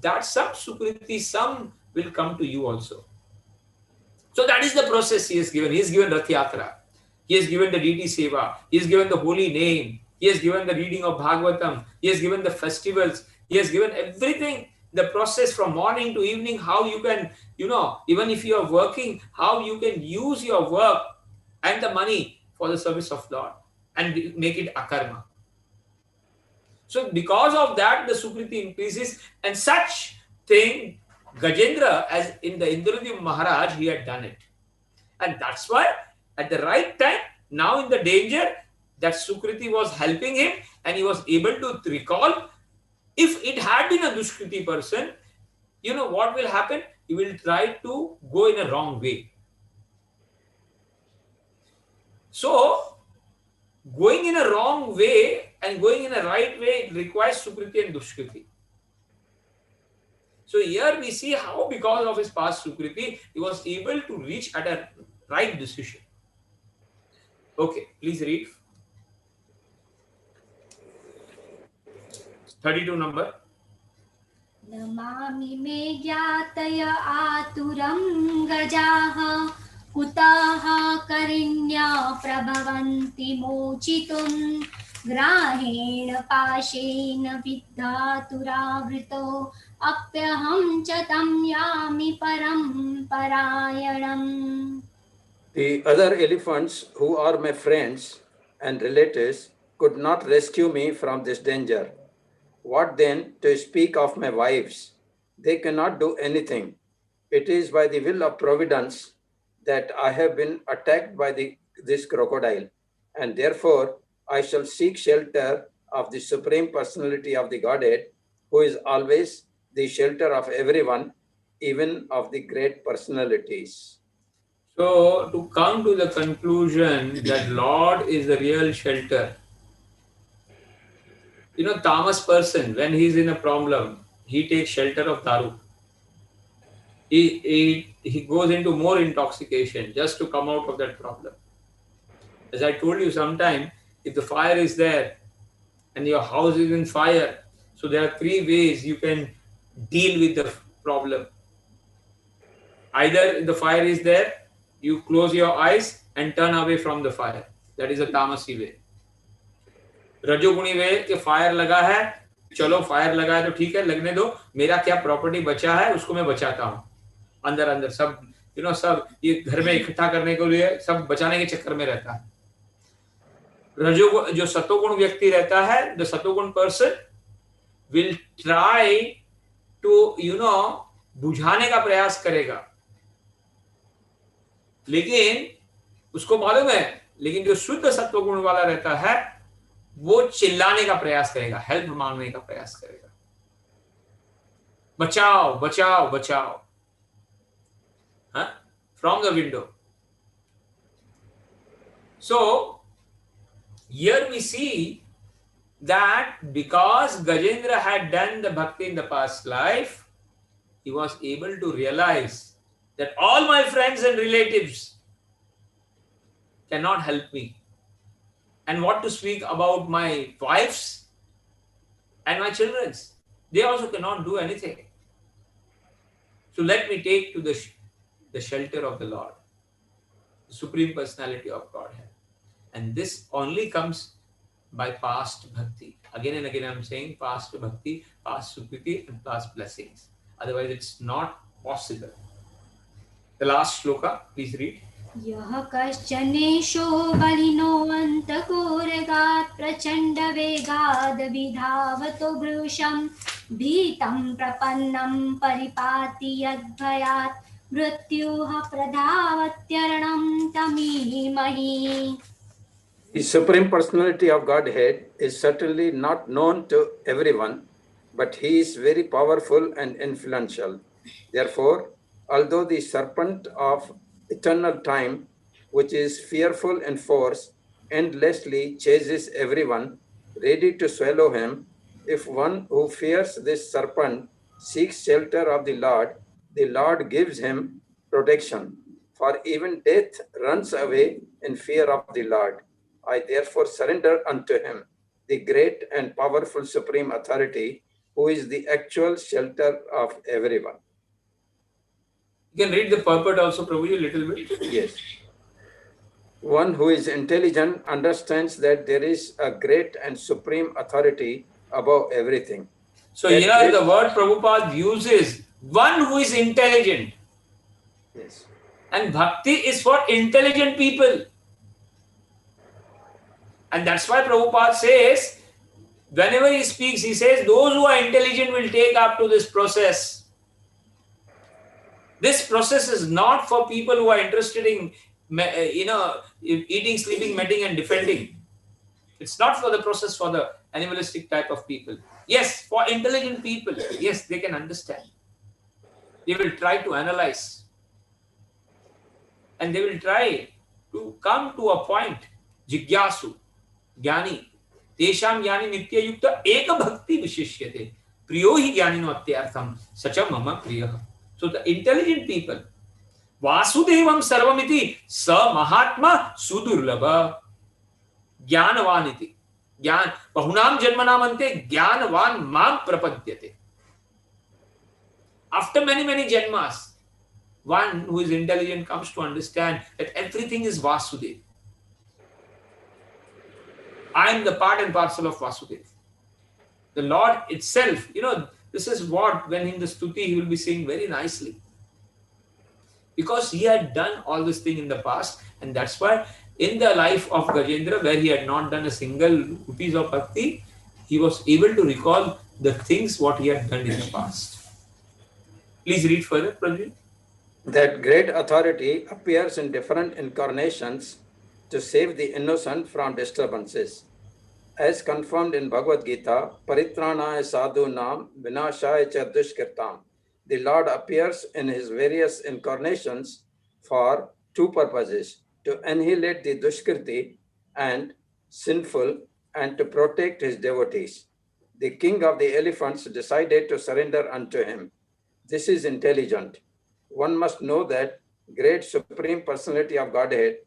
that some Sukriti, some will come to you also. So that is the process he has given. He has given Rath Yatra. He has given the deity Seva. He has given the holy name. He has given the reading of Bhagavatam. He has given the festivals. He has given everything, the process from morning to evening, how you can, even if you are working, how you can use your work and the money for the service of Lord and make it akarma. So because of that, the Sukriti increases, and such thing, Gajendra, as in the Indradyumna Maharaj, he had done it. And that's why at the right time, now in the danger, that Sukriti was helping him and he was able to recall. If it had been a Dushkriti person, what will happen? He will try to go in a wrong way. So, going in a wrong way and going in a right way requires Sukriti and Dushkriti. So here we see how, because of his past sukriti, he was able to reach at a right decision. Okay, please read 32 number. Namami मे ज्ञातय आतुरं गजाः कुतः करिण्या प्रभवन्ति मोचितुं ग्राहेण पाशेन विद्धातुरावृतो अप्यहं च तं यामि परं परायणम्. The other elephants, who are my friends and relatives, could not rescue me from this danger. What then to speak of my wives? They cannot do anything. It is by the will of Providence that I have been attacked by this crocodile, and therefore I shall seek shelter of the Supreme Personality of the Godhead, who is always the shelter of everyone, even of the great personalities. So, to come to the conclusion that Lord is the real shelter. You know, tamas person, when he is in a problem, he takes shelter of daru. He goes into more intoxication just to come out of that problem. As I told you sometime, if the fire is there and your house is in fire, so there are three ways you can deal with the problem. Either the fire is there, you close your eyes and turn away from the fire. That is a tamasi way. रजोगुणी वे कि fire लगा है, चलो fire लगा है तो ठीक है, लगने दो, मेरा क्या प्रॉपर्टी बचा है उसको मैं बचाता हूँ. अंदर अंदर सब सब ये घर में इकट्ठा करने के लिए सब बचाने के चक्कर में रहता है. रजोगुण जो सतोगुण व्यक्ति रहता है, द सतोगुण पर्सन विल ट्राई टू बुझाने का प्रयास करेगा, लेकिन उसको मालूम है, लेकिन जो शुद्ध सत्वगुण वाला रहता है वो चिल्लाने का प्रयास करेगा, हेल्प मांगने का प्रयास करेगा, बचाओ बचाओ बचाओ, from the window. So here we see that because Gajendra had done the bhakti in the past life, he was able to realize that all my friends and relatives cannot help me. And what to speak about my wives and my children? They also cannot do anything. So let me take to the shelter of the Lord, the Supreme Personality of Godhead. And this only comes by past bhakti. Again and again I am saying past bhakti, past sukriti and past blessings. Otherwise it's not possible. The last shloka, please read. यः कश्चनेशो Baleno अन्तकोरगात् प्रचण्ड वेगाद् विधावतो भृशं भीतं प्रपन्नं परिपाति यद्भयात् मृत्युः प्रधावत्यरणं तमीमहि. The Supreme Personality of Godhead is certainly not known to everyone, but he is very powerful and influential. Therefore, although the serpent of eternal time, which is fearful in force, endlessly chases everyone, ready to swallow him, if one who fears this serpent seeks shelter of the Lord gives him protection. For even death runs away in fear of the Lord. I therefore surrender unto him, the great and powerful Supreme Authority, who is the actual shelter of everyone. You can read the purport also, Prabhuji, a little bit. Yes. One who is intelligent understands that there is a great and supreme authority above everything. So here the word Prabhupada uses one who is intelligent. Yes. And bhakti is for intelligent people. And that's why Prabhupada says, whenever he speaks, he says, those who are intelligent will take up to this process. This process is not for people who are interested in, eating, sleeping, mating, and defending. It's not for the process for the animalistic type of people. Yes, for intelligent people, yes, they can understand. They will try to analyze. And they will try to come to a point. Jigyasu, Jnani, Tesham Jnani Nitya Yukta Eka Bhakti Vishishyate. Priyo hi jnanino atyartham sacha mama priya. So the intelligent people, Vasudevam sarvamiti sa mahatma sudurlabha jnanavaniti. Jnana bahunam janmanamante jnanavan mam prapadyate. After many, many janmas, one who is intelligent comes to understand that everything is Vasudeva. I am the part and parcel of Vasudeva. The Lord itself, this is what, when in the Stuti, he will be saying very nicely. Because he had done all this thing in the past, and that's why in the life of Gajendra, where he had not done a single rupees of bhakti, he was able to recall the things what he had done in the past. Please read further, Prabhuji. That great authority appears in different incarnations to save the innocent from disturbances. As confirmed in Bhagavad Gita, Paritranaya sadhunam vinashaya cha dushkirtam. The Lord appears in his various incarnations for two purposes: to annihilate the dushkirti and sinful, and to protect his devotees. The king of the elephants decided to surrender unto him. This is intelligent. One must know that great Supreme Personality of Godhead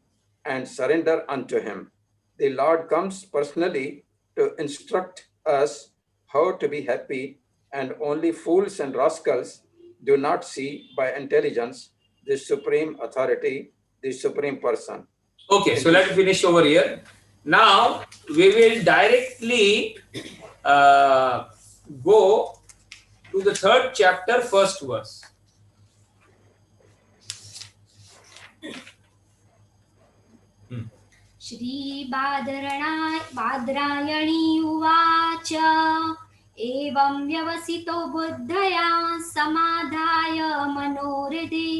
and surrender unto him. The Lord comes personally to instruct us how to be happy, and only fools and rascals do not see by intelligence the Supreme Authority, the Supreme Person. Okay, so let me finish over here. Now, we will directly go to the 3rd chapter, 1st verse. Shri बादरायणी उवाच एवं व्यवसितो बुद्धया समाधाय मनोहृदि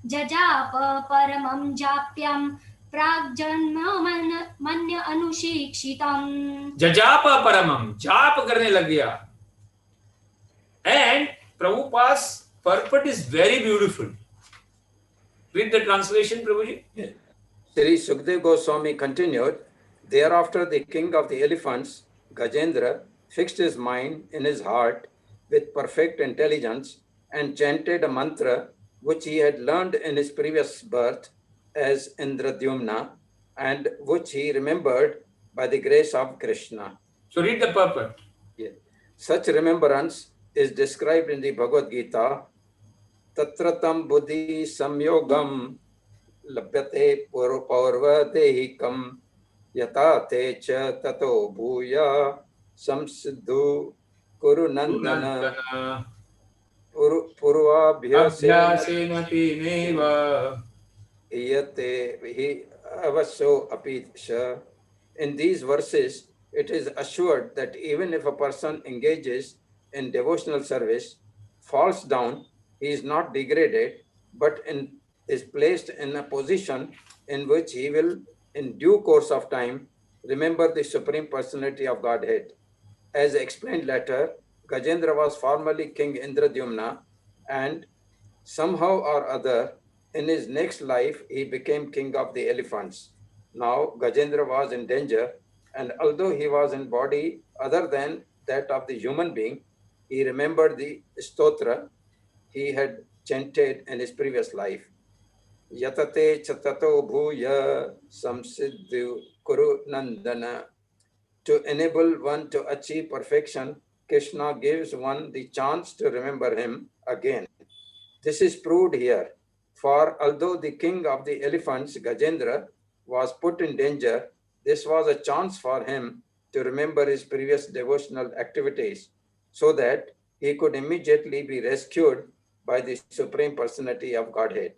जजाप परमं जाप्यं प्राग्जन्ममन्य अनुशिक्षितम्. जजाप परमम, जाप करने लग गया. And Prabhupada's purport is very beautiful. Read the translation, Prabhuji. Yeah. Sri Sukdev Goswami continued, thereafter the king of the elephants, Gajendra, fixed his mind in his heart with perfect intelligence and chanted a mantra which he had learned in his previous birth as Indradyumna, and which he remembered by the grace of Krishna. So read the purport. Yeah. Such remembrance is described in the Bhagavad Gita. Tatratam buddhi samyogam labhyate paurvadehikam yata te cha tato bhuya samsiddhu kuru nandana purvabhyasena tineva iyate hi avasyo apisha. In these verses, it is assured that even if a person engages in devotional service, falls down, he is not degraded, but is placed in a position in which he will, in due course of time, remember the Supreme Personality of Godhead. As explained later, Gajendra was formerly King Indradyumna, and somehow or other, in his next life, he became king of the elephants. Now, Gajendra was in danger, and although he was in body other than that of the human being, he remembered the stotra he had chanted in his previous life. Yatate chatato bhuya samsiddhu kuru nandana. To enable one to achieve perfection, Krishna gives one the chance to remember him again. This is proved here. For although the king of the elephants, Gajendra, was put in danger, this was a chance for him to remember his previous devotional activities, so that he could immediately be rescued by the Supreme Personality of Godhead.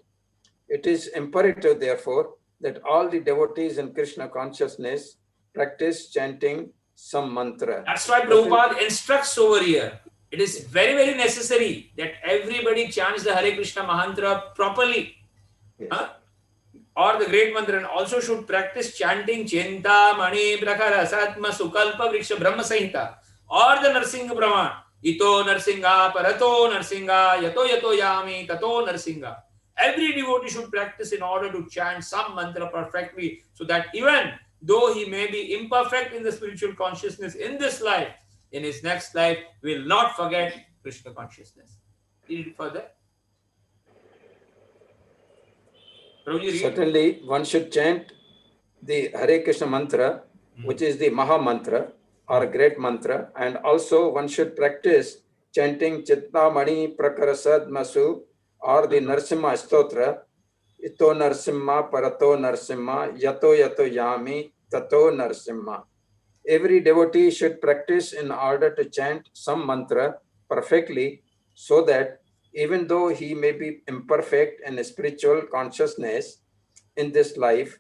It is imperative, therefore, that all the devotees in Krishna consciousness practice chanting some mantra. That's why Prabhupada instructs over here. It is very, very necessary that everybody chants the Hare Krishna mantra properly. Yes. Or the great mantra, and also should practice chanting Chinta Mani Prakhara Satma Sukalpa Vriksha Brahma Sahita, or the Narsinga Brahman. Ito Narsinga Parato Narsinga Yato Yato Yami Tato Narsinga. Every devotee should practice in order to chant some mantra perfectly, so that even though he may be imperfect in the spiritual consciousness in this life, in his next life will not forget Krishna consciousness. Read it further. Prabhuji, read. Certainly, one should chant the Hare Krishna mantra, which is the Maha mantra or great mantra, and also one should practice chanting Chittamani Prakarasad Masu or the Narsimha Stotra, Ito Narsimha Parato Narsimha Yato Yato Yami Tato Narsimha. Every devotee should practice in order to chant some mantra perfectly so that even though he may be imperfect in spiritual consciousness in this life,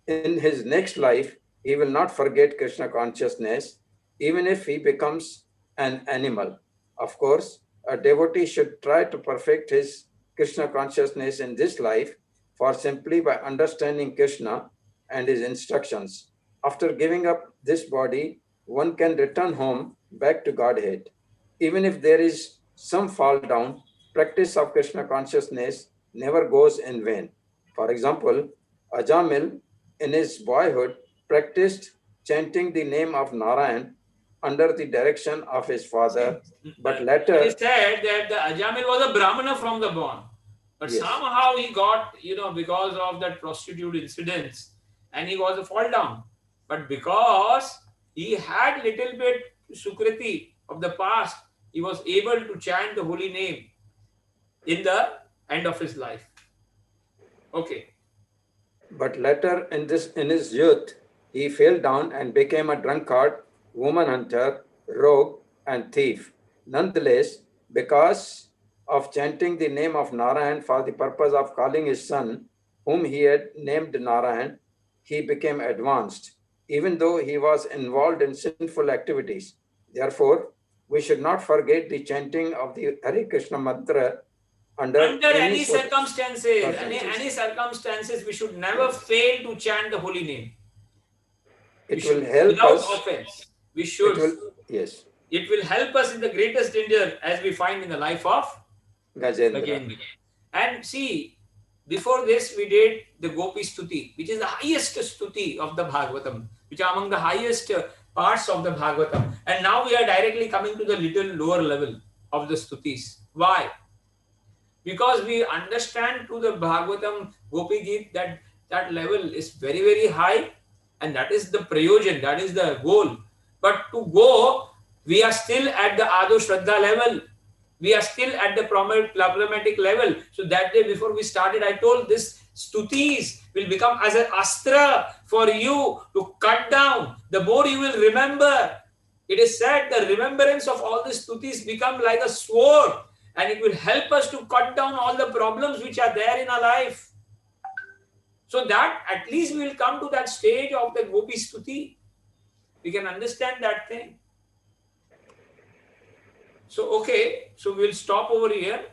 in his next life, he will not forget Krishna consciousness, even if he becomes an animal. Of course, a devotee should try to perfect his Krishna consciousness in this life, for simply by understanding Krishna and his instructions. After giving up this body, one can return home back to Godhead. Even if there is some fall down, practice of Krishna consciousness never goes in vain. For example, Ajamil in his boyhood practiced chanting the name of Narayan under the direction of his father, but later it is said that the Ajamil was a Brahmana from the born, but Yes. somehow he got, because of that prostitute incidents, and he was a fall down. But because he had little bit Sukriti of the past, he was able to chant the holy name in the end of his life. Okay. But later in his youth, he fell down and became a drunkard, woman hunter, rogue, and thief. Nonetheless, because of chanting the name of Narayan for the purpose of calling his son, whom he had named Narayan, he became advanced, even though he was involved in sinful activities. Therefore, we should not forget the chanting of the Hare Krishna mantra under any circumstances, circumstances. any circumstances, we should never fail to chant the holy name. It will help without us. offense. We should. Yes. It will help us in the greatest danger, as we find in the life of Gajendra. And see, before this we did the Gopi Stuti, which is the highest Stuti of the Bhagavatam, which are among the highest parts of the Bhagavatam. And now we are directly coming to the little lower level of the Stutis. Why? Because we understand to the Bhagavatam Gopi Geet that level is very, very high, and that is the prayojan, that is the goal. But to go, we are still at the Ado Shraddha level. We are still at the problematic level. So that day before we started, I told this stutis will become as an astra for you to cut down. The more you will remember, it is said the remembrance of all the stutis become like a sword, and it will help us to cut down all the problems which are there in our life. So that at least we will come to that stage of the Gopi Stuti. We can understand that thing. So, okay, so we'll stop over here,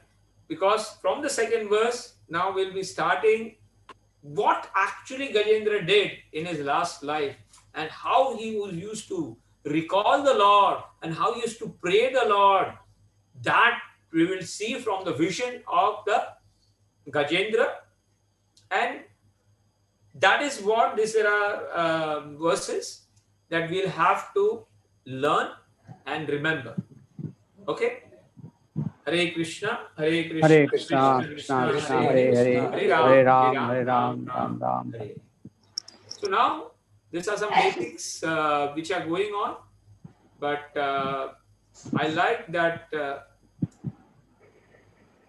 because from the second verse, now we'll be starting what actually Gajendra did in his last life, and how he was used to recall the Lord, and how he used to pray the Lord. That we will see from the vision of the Gajendra, and that is what these are verses that we'll have to learn and remember. Okay? Hare Krishna, Hare Krishna, Hare Krishna, Krishna Krishna, Hare Hare, Hare Ram, Hare Ram, Ram Ram. Hare. So now, these are some basics which are going on, but I like that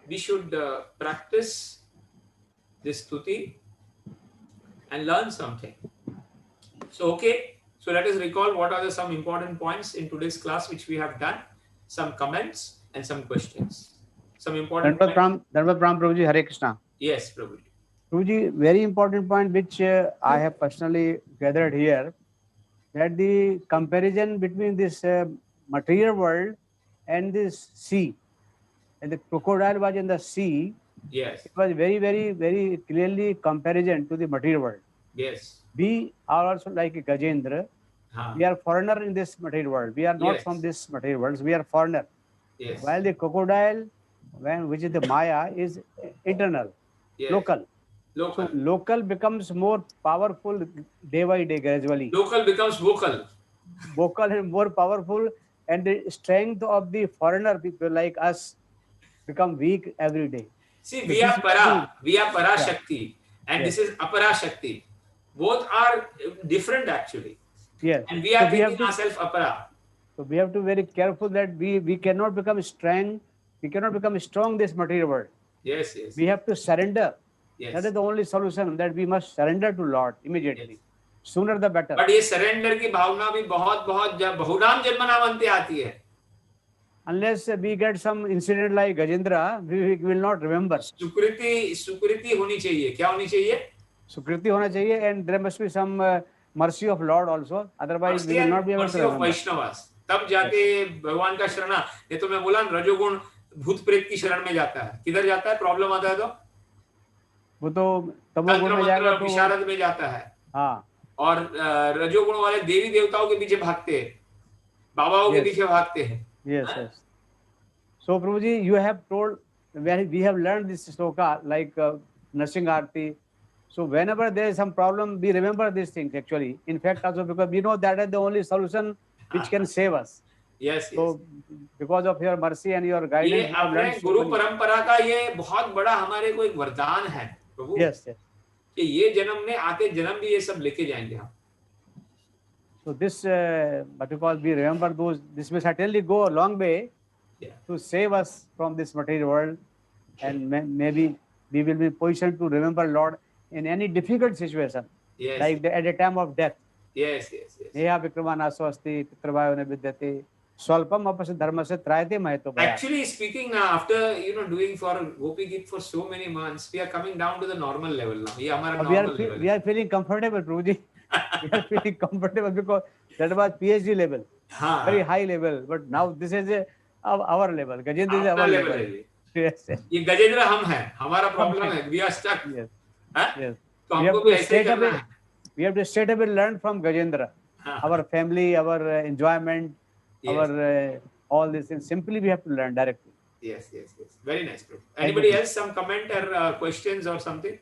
we should practice this stuti and learn something. So, okay, so let us recall what are some important points in today's class which we have done, some comments and some questions. Some important Dhanavad Pram Prabhuji, Hare Krishna. Yes, Prabhuji. Prabhuji, very important point which I have personally gathered here, that the comparison between this material world and this sea, and the crocodile was in the sea. Yes. It was very, very, very clearly comparison to the material world. Yes. We are also like Gajendra. We are foreigner in this material world. We are not from this material world. We are foreigner. Yes. While the crocodile, which is the Maya, is internal, local. So local becomes more powerful day by day, gradually. Local becomes vocal. Vocal and more powerful and the strength of the foreigner people like us become weak every day. See, So we this are is para, we are para yeah. Shakti, and Yes. this is apara Shakti. Both are different actually, Yes. and we So are we have thinking to ourselves apara. so we have to be very careful that we cannot become strong. We cannot become strong in this material world. Yes, yes, We have to surrender. That yes, is the only solution, that we must surrender to Lord immediately. yes. Sooner the better. But ये surrender की भावना भी बहुत बहुत बहुनाम जन्मना बनते आती है. Unless we get some incident like Gajendra, we will not remember. सुकृति होनी चाहिए. क्या होनी चाहिए? Sukriti hona chahiye, and there must be some mercy of Lord also. Otherwise, we will not be able to mercy of remember. Vaishnavas. तब जाके भगवान का शरणा. ये तो मैं बोला रजोगुण भूत प्रेत की शरण में जाता है. किधर जाता है? प्रॉब्लम आता है तो वो तो तमोगुण में जाएगा तो विशारद में जाता है. हाँ. और रजोगुण वाले देवी देवताओं के पीछे भागते हैं, बाबाओं के पीछे भागते हैं. Yes, yes. So, Prabhuji, you have told, we have learned this sloka like nursing arti. So, whenever there is some problem, we remember these things actually. In fact, also because we know that is the only solution which can save us. Yes, yes. So, because of your mercy and your guidance, ये अपने गुरु परंपरा का ये बहुत बड़ा हमारे को एक वरदान है प्रभु. Yes, yes. कि ये जन्म ने आते जन्म भी ये सब लेके जाएंगे हम. So this, but because we remember those, this may certainly go a long way to save us from this material world, and maybe we will be positioned to remember Lord in any difficult situation, yes, like at the time of death. Yes, yes, yes. Neha vikramana swasti pitravayo nevidyate swalpam apasya dharmasya trayate mahito bhaya. Actually speaking, after doing for Gopi Git for so many months, we are coming down to the normal level now. ये हमारा normal level. We are feeling comfortable, Prabhuji. We are feeling comfortable because that was PhD level, very high level. But now this is our level. Gajendra is our level. Yes. ये गजेंद्र हम हैं. हमारा problem है. We are stuck. Yes. Yes. तो हमको भी ऐसे ही करना है. We have to straight away learn from Gajendra. Our family, our enjoyment, our all these things. Simply we have to learn directly. Yes, yes, yes. Very nice. Anybody else? Some comment or questions or something?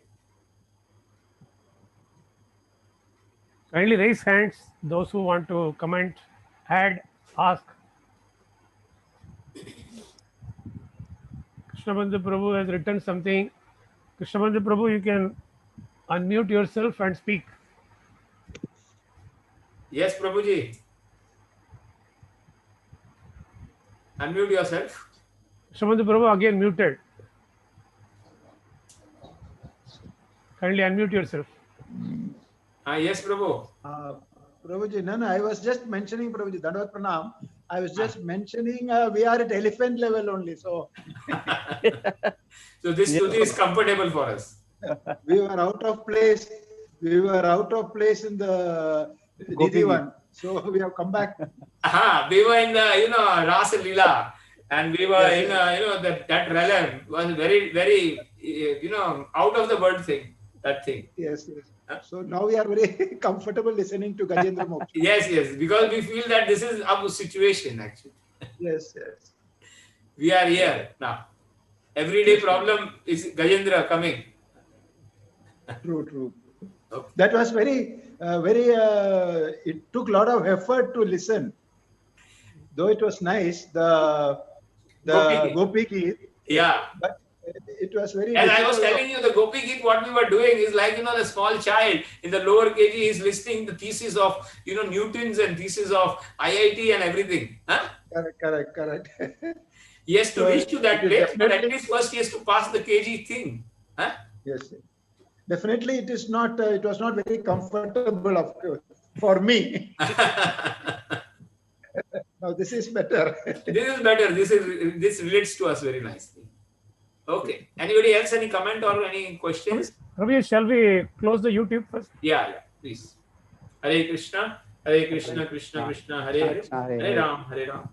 Kindly raise hands, those who want to comment, add, ask. Krishnabandhu Prabhu has written something. Krishnabandhu Prabhu, you can unmute yourself and speak. Yes, Prabhuji. Unmute yourself. Krishnabandhu Prabhu again muted. Kindly unmute yourself. Yes, Prabhu. Prabhuji, no, I was just mentioning, Prabhuji, Dandavat Pranam. I was just mentioning we are at elephant level only. So, so this stuti is comfortable for us. We were out of place. We were out of place in the Nidhi one. So we have come back. We were in the Rasa Leela, and we were in that realm was very very out of the world thing. That thing. Yes, yes. So now we are very comfortable listening to Gajendra Moksha. Yes, yes, because we feel that this is our situation actually. Yes, yes. We are here now. Everyday problem is Gajendra coming. True, true. Okay. That was very, it took a lot of effort to listen. Though it was nice, the Gopi Git. Yeah. But it was very. As I was telling you, the Gopi Git, what we were doing is like, the small child in the lower KG is listening the thesis of, Newton's and thesis of IIT and everything. Huh? Correct. He has to reach to that place, but at least first he has to pass the KG thing. Huh? Yes. Definitely, it is not. It was not very comfortable, of course, for me. Now this is better. This is better. This relates to us very nicely. Okay. Anybody else? Any comment or any questions? Ravi, shall we close the YouTube first? Yeah, please. Hare Krishna, Krishna Krishna, Hare Hare, Hare Ram, Ram.